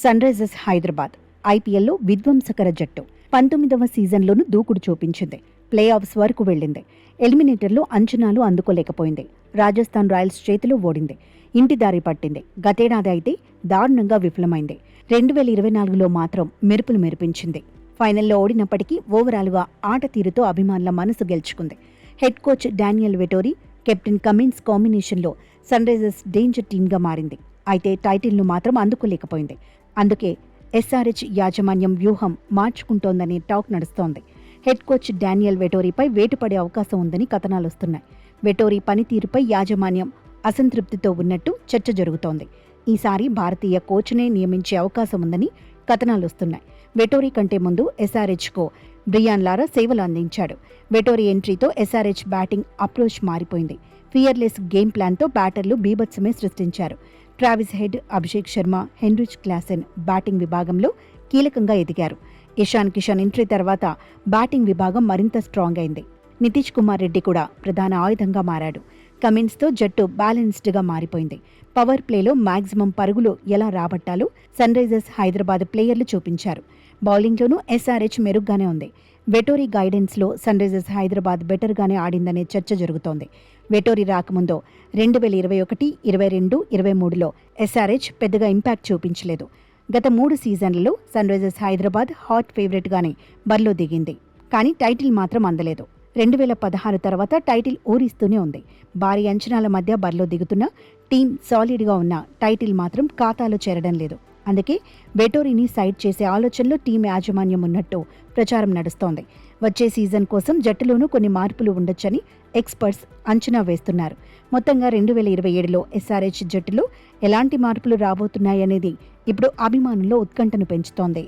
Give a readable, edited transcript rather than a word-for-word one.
Sun Risers Hyderabad ఐపీఎల్లో విధ్వంసకర జట్టు 19వ సీజన్లోనూ దూకుడు చూపించింది. ప్లే ఆఫ్స్ వరకు వెళ్లింది. ఎలిమినేటర్లో అంచనాలు అందుకోలేకపోయింది. రాజస్థాన్ రాయల్స్ చేతిలో ఓడింది. ఇంటి దారి పట్టింది. గతేడాది అయితే దారుణంగా విఫలమైంది. 2024లో మాత్రం మెరుపులు మెరిపించింది. ఫైనల్లో ఓడినప్పటికీ ఓవరాల్గా ఆట తీరుతో అభిమానుల మనసు గెలుచుకుంది. Head coach Daniel Vettori, captain Cummins కాంబినేషన్లో సన్ రైజర్స్ డేంజర్ టీమ్గా మారింది. అయితే టైటిల్ను మాత్రం అందుకోలేకపోయింది. అందుకే ఎస్ఆర్హెచ్ యాజమాన్యం వ్యూహం మార్చుకుంటోందనే టాక్ నడుస్తోంది. హెడ్ కోచ్ డానియల్ వెటోరీపై వేటుపడే అవకాశం ఉందని కథనాలొస్తున్నాయి. వెటోరీ పనితీరుపై యాజమాన్యం అసంతృప్తితో ఉన్నట్టు చర్చ జరుగుతోంది. ఈసారి భారతీయ కోచ్నే నియమించే అవకాశం ఉందని కథనాలొస్తున్నాయి. వెటోరీ కంటే ముందు ఎస్ఆర్హెచ్కు బ్రియాన్ లారా సేవలు అందించాడు. వెటోరీ ఎంట్రీతో ఎస్ఆర్హెచ్ బ్యాటింగ్ అప్రోచ్ మారిపోయింది. ఫియర్లెస్ గేమ్ ప్లాన్తో బ్యాటర్లు బీభత్సమే సృష్టించారు. Travis head, Abhishek Sharma, Heinrich Klaasen batting విభాగంలో కీలకంగా ఎదిగారు. ఇషాన్ కిషన్ ఎంట్రీ తర్వాత బ్యాటింగ్ విభాగం మరింత స్ట్రాంగ్ అయింది. నితీష్ కుమార్ రెడ్డి కూడా ప్రధాన ఆయుధంగా మారాడు. కమిన్స్తో జట్టు బ్యాలెన్స్డ్గా మారిపోయింది. పవర్ ప్లేలో మాక్సిమం పరుగులు ఎలా రాబట్టాలో సన్ రైజర్స్ హైదరాబాద్ ప్లేయర్లు చూపించారు. బౌలింగ్లోనూ ఎస్ఆర్హెచ్ మెరుగ్గానే ఉంది. వెటోరీ గైడెన్స్లో సన్ రైజర్స్ హైదరాబాద్ బెటర్గానే ఆడిందనే చర్చ జరుగుతోంది. వెటోరీ రాకముందు 2021, 22, 23లో ఎస్ఆర్హెచ్ పెద్దగా ఇంపాక్ట్ చూపించలేదు. గత 3 సీజన్లలో సన్ రైజర్స్ హైదరాబాద్ హాట్ ఫేవరెట్గానే బరిలో దిగింది. కానీ టైటిల్ మాత్రం అందలేదు. 2016 తర్వాత టైటిల్ ఊరిస్తూనే ఉంది. భారీ అంచనాల మధ్య బరిలో దిగుతున్న టీం సాలిడ్గా ఉన్న టైటిల్ మాత్రం ఖాతాలో చేరడం లేదు. అందుకే వెటోరీని సైడ్ చేసే ఆలోచనలో టీం యాజమాన్యం ఉన్నట్టు ప్రచారం నడుస్తోంది. వచ్చే సీజన్ కోసం జట్టులోనూ కొన్ని మార్పులు ఉండొచ్చని ఎక్స్పర్ట్స్ అంచనా వేస్తున్నారు. మొత్తంగా 2027లో ఎస్ఆర్హెచ్ జట్టులో ఎలాంటి మార్పులు రాబోతున్నాయనేది ఇప్పుడు అభిమానుల్లో ఉత్కంఠను పెంచుతోంది.